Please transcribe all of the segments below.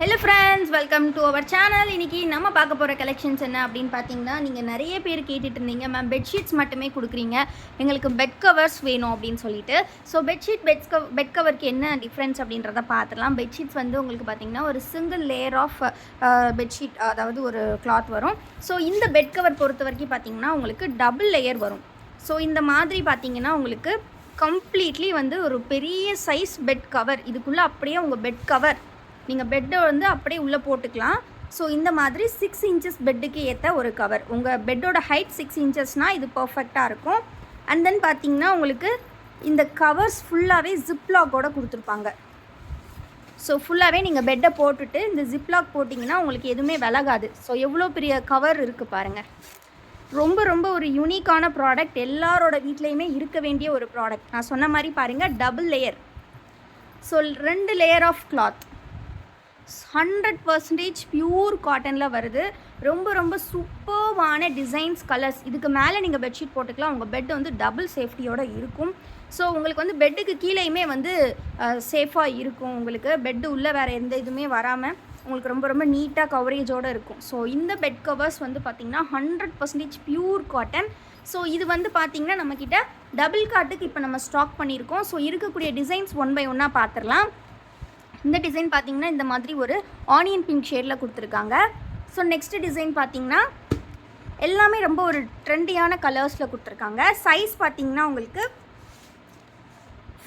Hello friends, welcome to our channel. இன்றைக்கி நம்ம பார்க்க போகிற கலெக்ஷன்ஸ் என்ன அப்படின்னு பார்த்தீங்கன்னா, நீங்கள் நிறைய பேர் கேட்டுட்டு இருந்தீங்க, மேம் பெட்ஷீட்ஸ் மட்டுமே கொடுக்குறீங்க, எங்களுக்கு பெட் கவர்ஸ் வேணும் அப்படின்னு சொல்லிட்டு. ஸோ பெட் கவருக்கு என்ன டிஃப்ரென்ஸ் அப்படின்றத பார்த்துலாம். பெட்ஷீட்ஸ் வந்து உங்களுக்கு பார்த்தீங்கன்னா ஒரு சிங்கிள் லேயர் ஆஃப் பெட்ஷீட், அதாவது ஒரு கிளாத் வரும். ஸோ இந்த பெட் கவர் பொறுத்த வரைக்கும் பார்த்தீங்கன்னா உங்களுக்கு டபுள் லேயர் வரும். ஸோ இந்த மாதிரி பார்த்தீங்கன்னா உங்களுக்கு கம்ப்ளீட்லி வந்து ஒரு பெரிய சைஸ் பெட் கவர், இதுக்குள்ளே அப்படியே உங்கள் பெட் கவர் நீங்கள் பெட்டை வந்து அப்படியே உள்ளே போட்டுக்கலாம். ஸோ இந்த மாதிரி 6 இன்ச்சஸ் பெட்டுக்கு ஏற்ற ஒரு கவர். உங்கள் பெட்டோட ஹைட் 6 இன்ச்சஸ்னால் இது பர்ஃபெக்டாக இருக்கும். அண்ட் தென் பார்த்தீங்கன்னா உங்களுக்கு இந்த கவர்ஸ் ஃபுல்லாகவே ஜிப்லாக்கோடு கொடுத்துருப்பாங்க. ஸோ ஃபுல்லாகவே நீங்கள் பெட்டை போட்டுட்டு இந்த ஜிப்லாக் போட்டிங்கன்னா உங்களுக்கு எதுவுமே விலகாது. ஸோ எவ்வளோ பெரிய கவர் இருக்குது பாருங்கள். ரொம்ப ரொம்ப ஒரு யூனிக்கான ப்ராடக்ட், எல்லாரோட வீட்லேயுமே இருக்க வேண்டிய ஒரு ப்ராடக்ட். நான் சொன்ன மாதிரி பாருங்கள், double layer. So 2 layer of cloth, 100% pure காட்டனில் வருது. ரொம்ப ரொம்ப சூப்பர்வான டிசைன்ஸ், கலர்ஸ். இதுக்கு மேலே நீங்கள் பெட்ஷீட் போட்டுக்கலாம். உங்கள் பெட் வந்து டபுள் சேஃப்டியோடு இருக்கும். ஸோ உங்களுக்கு வந்து பெட்டுக்கு கீழேயுமே வந்து சேஃபாக இருக்கும். உங்களுக்கு பெட்டு உள்ளே வேறு எந்த இதுவுமே வராமல் உங்களுக்கு ரொம்ப ரொம்ப நீட்டாக கவரேஜோடு இருக்கும். ஸோ இந்த பெட் கவர்ஸ் வந்து பார்த்திங்கன்னா 100% பியூர் காட்டன். ஸோ இது வந்து பார்த்திங்கன்னா நம்மக்கிட்ட டபுள் காட்டுக்கு இப்போ நம்ம ஸ்டாக் பண்ணியிருக்கோம். ஸோ இருக்கக்கூடிய டிசைன்ஸ் ஒன் பை ஒன்னாக பார்த்துடலாம். இந்த டிசைன் பார்த்திங்கன்னா இந்த மாதிரி ஒரு ஆனியன் பிங்க் ஷேடில் கொடுத்துருக்காங்க. ஸோ நெக்ஸ்ட் டிசைன் பார்த்திங்கன்னா எல்லாமே ரொம்ப ஒரு ட்ரெண்டியான கலர்ஸில் கொடுத்துருக்காங்க. சைஸ் பார்த்திங்கன்னா உங்களுக்கு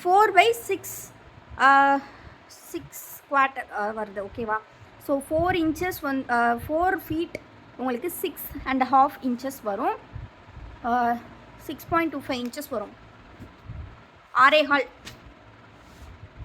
4/6 குவார்ட்டர் வருது. ஓகேவா? ஸோ 4 இன்ச்சஸ் 4 ஃபீட் உங்களுக்கு 6.5 இன்ச்சஸ் வரும். 6.25 இன்ச்சஸ் வரும். 6.25.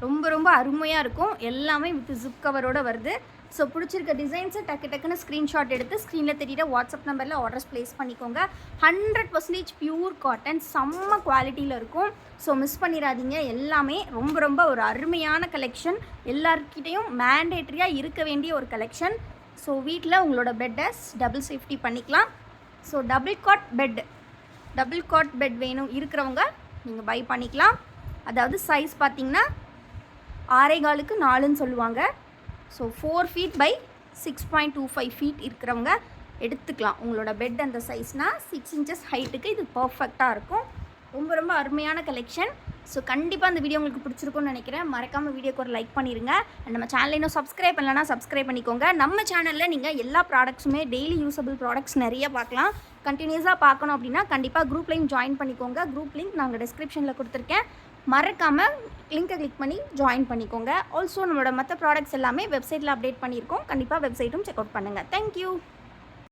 ரொம்ப ரொம்ப அருமையாக இருக்கும். எல்லாமே வித் ஜிப் கவரோடு வருது. ஸோ பிடிச்சிருக்க டிசைன்ஸை டக்குன்னு ஸ்க்ரீன்ஷாட் எடுத்து ஸ்க்ரீனில் தெரியிற வாட்ஸ்அப் நம்பரில் ஆர்டர்ஸ் ப்ளேஸ் பண்ணிக்கோங்க. 100% பியூர் காட்டன், செம்ம குவாலிட்டியில் இருக்கும். ஸோ மிஸ் பண்ணிடாதீங்க. எல்லாமே ரொம்ப ரொம்ப ஒரு அருமையான கலெக்ஷன், எல்லார்கிட்டையும் மேண்டேட்ரியாக இருக்க வேண்டிய ஒரு கலெக்ஷன். ஸோ வீட்டில் உங்களோட பெட்டை டபுள் சேஃப்டி பண்ணிக்கலாம். ஸோ டபுள் காட் பெட் வேணும் இருக்கிறவங்க நீங்கள் பை பண்ணிக்கலாம். அதாவது சைஸ் பார்த்திங்கன்னா 6.25க்கு 4ன்னு சொல்லுவாங்க. ஸோ 4 ஃபீட் பை 6.25 ஃபீட் இருக்கிறவங்க எடுத்துக்கலாம். உங்களோட பெட் அந்த சைஸ்னால் 6 இன்ச்சஸ் ஹைட்டுக்கு இது பர்ஃபெக்டாக இருக்கும். ரொம்ப ரொம்ப அருமையான கலெக்ஷன். ஸோ கண்டிப்பாக அந்த வீடியோ உங்களுக்கு பிடிச்சிருக்கும்னு நினைக்கிறேன். மறக்காமல் வீடியோக்கு ஒரு லைக் பண்ணிடுங்க. அண்ட் நம்ம சேனலை இன்னும் சப்ஸ்கிரைப் பண்ணலன்னா சப்ஸ்கிரைப் பண்ணிக்கோங்க. நம்ம சேனலில் நீங்கள் எல்லா ப்ராடக்ட்ஸுமே டெய்லி யூஸபிள் ப்ராடக்ட்ஸ் நிறைய பார்க்கலாம். கண்டினியூஸாக பார்க்கணும் அப்படின்னா கண்டிப்பாக குரூப்லையும் ஜாயின் பண்ணிக்கோங்க. குரூப் லிங்க் நாங்கள் டிஸ்கிரிப்ஷனில் கொடுத்துருக்கேன். மறக்காமல் லிங்கை கிளிக் பண்ணி ஜாயின் பண்ணிக்கோங்க. ஆல்சோ நம்மளோட மற்ற ப்ராடக்ட்ஸ் எல்லாமே வெப்சைட்டில் அப்டேட் பண்ணியிருக்கோம். கண்டிப்பாக வெப்சைட்டும் செக் அவுட் பண்ணுங்கள். தேங்க்யூ.